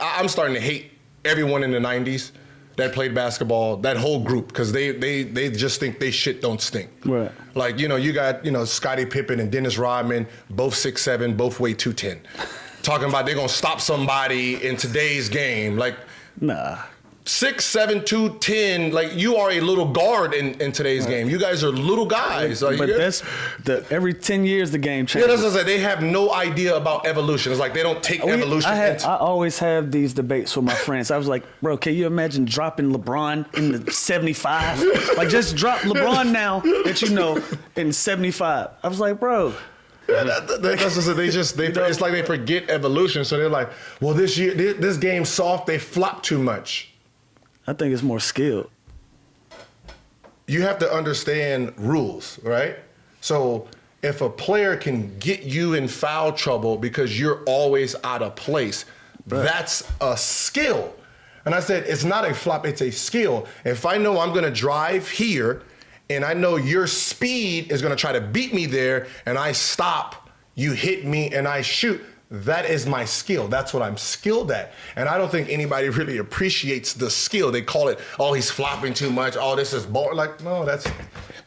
I'm starting to hate everyone in the 90s that played basketball, that whole group, because they just think they shit don't stink. Right. Like, you got, Scottie Pippen and Dennis Rodman, both 6'7", both weigh 210. Talking about they're going to stop somebody in today's game. Like, nah. 6'7", 210, like you are a little guard in today's game. You guys are little guys. Like, but that's every 10 years the game changes. Yeah, that's what I said. They have no idea about evolution. It's like they don't take evolution. I always have these debates with my friends. I was like, bro, can you imagine dropping LeBron in the 75? Like, just drop LeBron now that you know in 75. I was like, bro. Yeah, that's just it's like they forget evolution. So they're like, well, this game's soft. They flop too much. I think it's more skilled. You have to understand rules, right? So if a player can get you in foul trouble because you're always out of place, that's a skill. And I said, it's not a flop, it's a skill. If I know I'm gonna drive here and I know your speed is gonna try to beat me there and I stop, you hit me and I shoot, that is my skill. That's what I'm skilled at. And I don't think anybody really appreciates the skill. They call it, oh, he's flopping too much. Oh, this is boring. Like, no, that's. But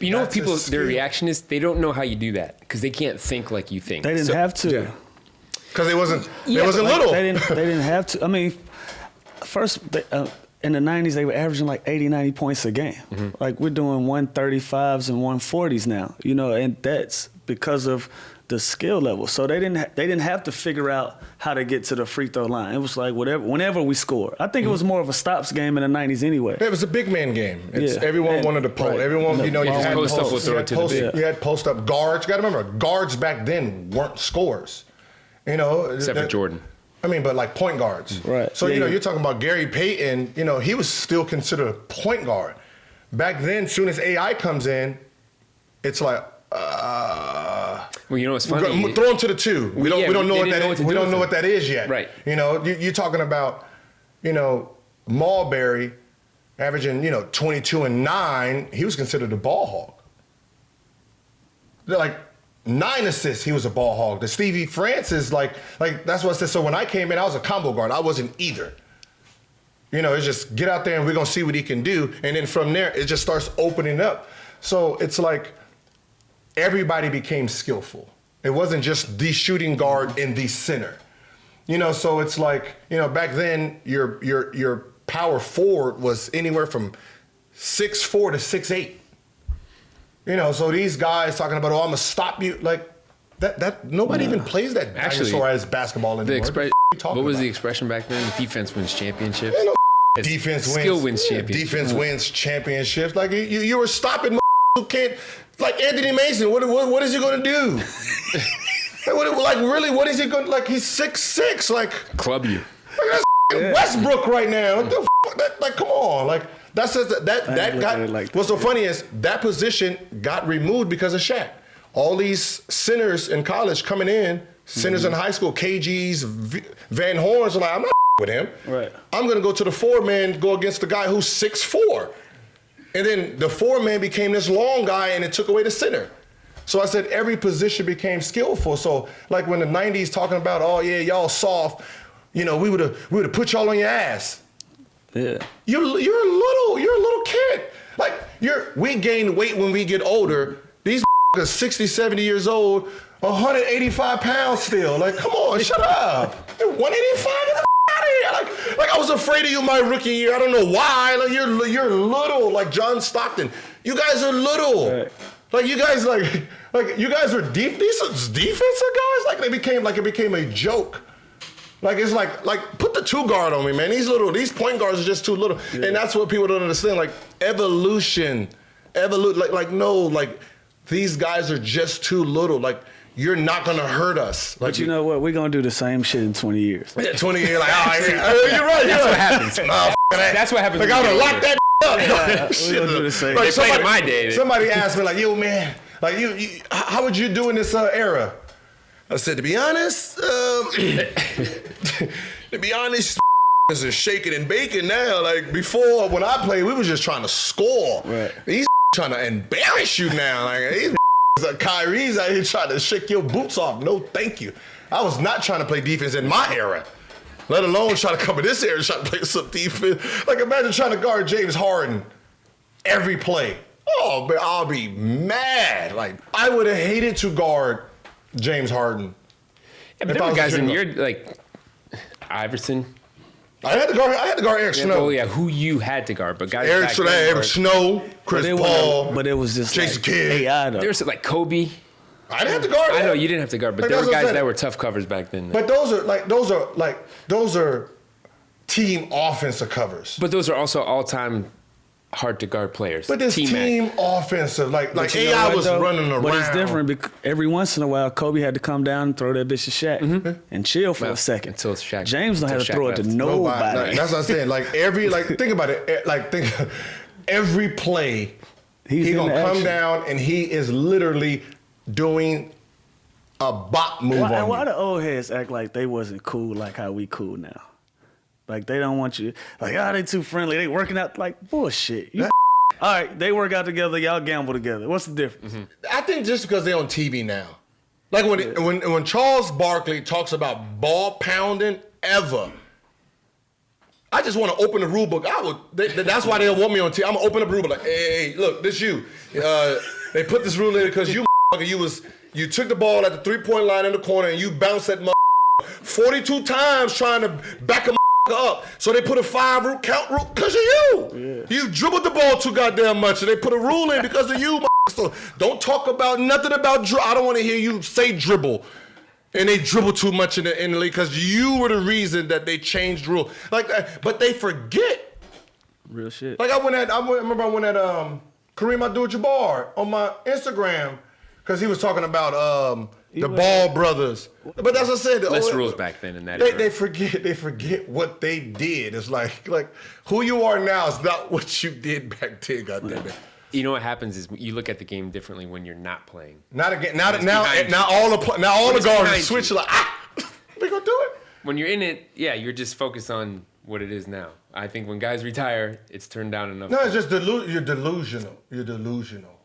you know what people, their reaction is? They don't know how you do that because they can't think like you think. They didn't have to. Because they wasn't little. They didn't have to. I mean, first, in the 90s, they were averaging like 80, 90 points a game. Mm-hmm. Like, we're doing 135s and 140s now, and that's because of the skill level. So they didn't have to figure out how to get to the free throw line. It was like whenever we score. I think it was more of a stops game in the 90s anyway. It was a big man game. Everyone wanted to post. Right. Everyone, you had post up, you had post up guards. You got to remember, guards back then weren't scorers. Except for Jordan. I mean, but like point guards. Right. So, you're talking about Gary Payton, he was still considered a point guard. Back then, soon as AI comes in, it's like, well, you know what's funny? Throw him to the two. We don't know what that is. We don't know what that is yet. Right. You're talking about, Marbury averaging, 22 and 9. He was considered a ball hog. They're like 9 assists. He was a ball hog. The Stevie Francis, like that's what I said. So when I came in, I was a combo guard. I wasn't either. It's just get out there and we're gonna see what he can do. And then from there, it just starts opening up. So it's like, everybody became skillful. It wasn't just the shooting guard and the center. So it's like, back then your power forward was anywhere from 6'4" to 6'8". So these guys talking about, oh, I'm gonna stop you, like that nobody even plays that dinosaur as basketball anymore. What was the expression back then? Defense wins championships. Defense wins. Skill wins championships. Defense wins championships. Like you were stopping who can't. Like Anthony Mason, what is he going to do? What is he going to, like, he's 6'6", like. Club you. Like, that's Westbrook right now. What the f***? Like, come on. Like, that's just, that got, like what's so funny is that position got removed because of Shaq. All these centers in college coming in, centers in high school, KGs, Van Horns, are like, I'm not with him. Right. I'm going to go to the 4-man, go against the guy who's 6'4". And then the 4-man became this long guy and it took away the center. So I said every position became skillful. So like when the 90s talking about, oh yeah, y'all soft, we would have put y'all on your ass. Yeah. You're a little kid. Like we gain weight when we get older. These are 60, 70 years old, 185 pounds still. Like, come on, shut up. 185? Like I was afraid of you my rookie year. I don't know why. Like you're little, like John Stockton. You guys are little. Right. Like you guys you guys are deep. These defensive guys. Like it became a joke. Like it's like put the 2 guard on me, man. These point guards are just too little. Yeah. And that's what people don't understand. Like evolution. Like these guys are just too little. Like you're not gonna hurt us. Like, but you know what? We're gonna do the same shit in 20 years. Yeah, 20 years. Like, you're right. That's what happens. That's what happens. Like I'm gonna lock that up. Yeah, we're gonna do the same. They played in my day. Somebody asked me like, yo, man, like you how would you do in this era? I said, to be honest, is shaking and baking now. Like before, when I played, we was just trying to score. Right. These trying to embarrass you now. Like these like Kyrie's out here trying to shake your boots off. No, thank you. I was not trying to play defense in my era. Let alone try to come in this area and try to play some defense. Like, imagine trying to guard James Harden every play. Oh, man, I'll be mad. Like, I would have hated to guard James Harden. Yeah, but there were guys in your, like, Iverson. I had to guard Eric Snow. Oh, yeah, who you had to guard. But guys Eric Snow, Chris Paul. But it was just Jason like Kidd. AI, though. There's like Kobe. I didn't have to guard. I know you didn't have to guard, but Like, there were that's what guys I'm that were tough covers back then. But those are team offensive covers. But those are also all-time hard-to-guard players. But this team offensive, like AI was running around. But it's different because every once in a while, Kobe had to come down and throw that bitch to Shaq and chill for a second. Until Shaq. James don't have to Shaq throw it to left. nobody. Like, that's what I'm saying. Like think about it. Every play, he's gonna come down and he is literally doing a bot move on Why you. the old heads act like they wasn't cool like how we cool now? Like they don't want you. Like they too friendly. They working out like bullshit. All right, they work out together. Y'all gamble together. What's the difference? I think just because they're on TV now. Like when Charles Barkley talks about ball pounding ever, I just want to open the rule book. That's why they'll want me on TV. I'm gonna open up the rule book like, hey, look, this you. They put this rule in because you took the ball at the 3-point line in the corner and you bounced that 42 times trying to back a up. So they put a 5 count rule because of you. Yeah. You dribbled the ball too goddamn much, and they put a rule in because of you. So don't talk about nothing about dribble. I don't want to hear you say dribble. And they dribble too much in the league because you were the reason that they changed rule. Like, but they forget. Real shit. Like I remember I went at Kareem Abdul-Jabbar on my Instagram because he was talking about the Ball brothers. But that's what I said. Less rules back then in that they forget what they did. It's like who you are now is not what you did back then, goddamn it. You know what happens is you look at the game differently when you're not playing. Not again. Now all the guards switch like we gonna do it. When you're in it, yeah, you're just focused on what it is now. I think when guys retire, it's turned down enough. No, it's just you're delusional. You're delusional.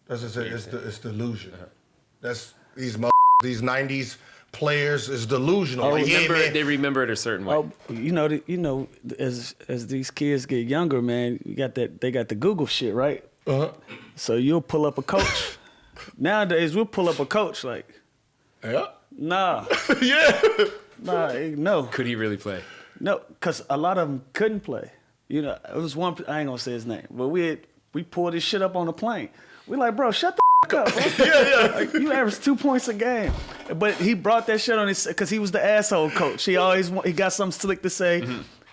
That's what I say. It's delusional. That's these 90s players is delusional. Oh, they remember it a certain way. Oh, as these kids get younger, man, they got the Google shit, right? So you'll pull up a coach. Nowadays, we'll pull up a coach like, nah, no. Could he really play? No, because a lot of them couldn't play. You know, it was one. I ain't gonna say his name, but we pulled this shit up on the plane. We like, bro, shut the up, bro. Like, you average 2 points a game, but he brought that shit on his because he was the asshole coach. He got something slick to say.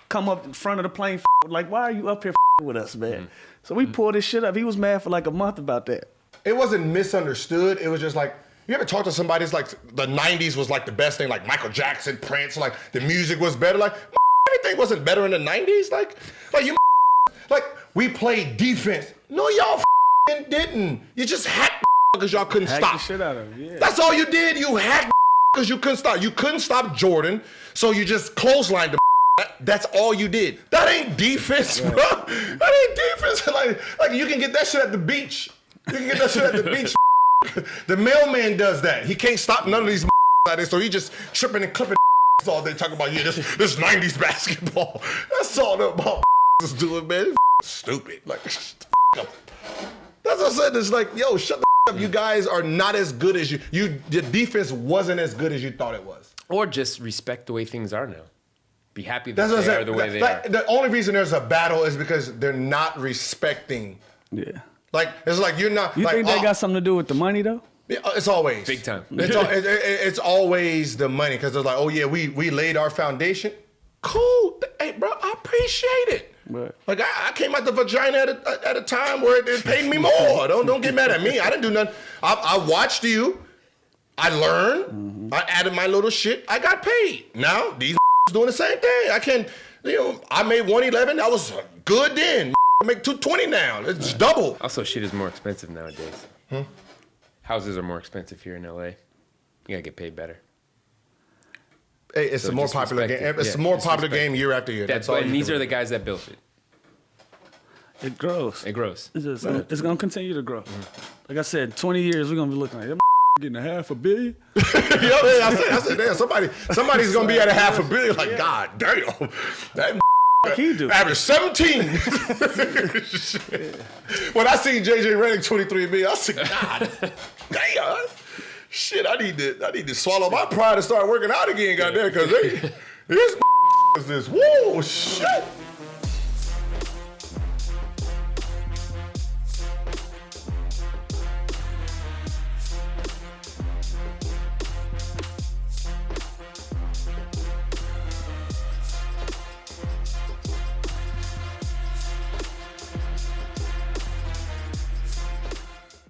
Come up in front of the plane, like, why are you up here with us, man? So we pulled this shit up. He was mad for like a month about that. It wasn't misunderstood. It was just like, you ever talk to somebody? It's like the 90s was like the best thing, like Michael Jackson, Prince, like the music was better. Like everything wasn't better in the 90s. Like we played defense. No, y'all didn't. You just hacked because y'all couldn't stop. The shit out of him, yeah. That's all you did. You hacked because you couldn't stop. You couldn't stop Jordan, so you just clotheslined the. That's all you did. That ain't defense, bro. That ain't defense. Like you can get that shit at the beach. You can get that shit at the beach. The mailman does that. He can't stop none of these out there, so he just tripping and clipping all day talking about this 90s basketball. That's all the ball is doing, man. Stupid. Like, that's what I said. It's like, yo, shut the up. You guys are not as good as you. The defense wasn't as good as you thought it was. Or just respect the way things are now. Be happy that That's what they I'm are the way they are. are. The only reason there's a battle is because they're not respecting. Yeah. Like, it's like you're not. You like, think that got something to do with the money, though? It's always. Big time. It's always the money because it's like, oh, yeah, we laid our foundation. Cool. Hey, bro, I appreciate it. Right. Like, I came out the vagina at a time where it paid me more. Don't get mad at me. I didn't do nothing. I watched you. I learned. Mm-hmm. I added my little shit. I got paid. Now, these doing the same thing. I made 111. That was good then. I make 220 now. It's double. Also, shit is more expensive nowadays. Houses are more expensive here in LA. You gotta get paid better. Hey, it's a more popular game. It's a more popular game year after year. That's all. And these are the guys that built it. It grows. It grows. It's going to continue to grow. Like I said, 20 years, we're going to be looking like, them getting $500 million. You know what I mean? I said, damn, somebody's gonna be at $500 million. Like, God damn, that He do. average 17. When I seen JJ Redick 23 million, I said, God damn, shit, I need to swallow my pride and start working out again, goddamn, because this is this. Whoa, shit.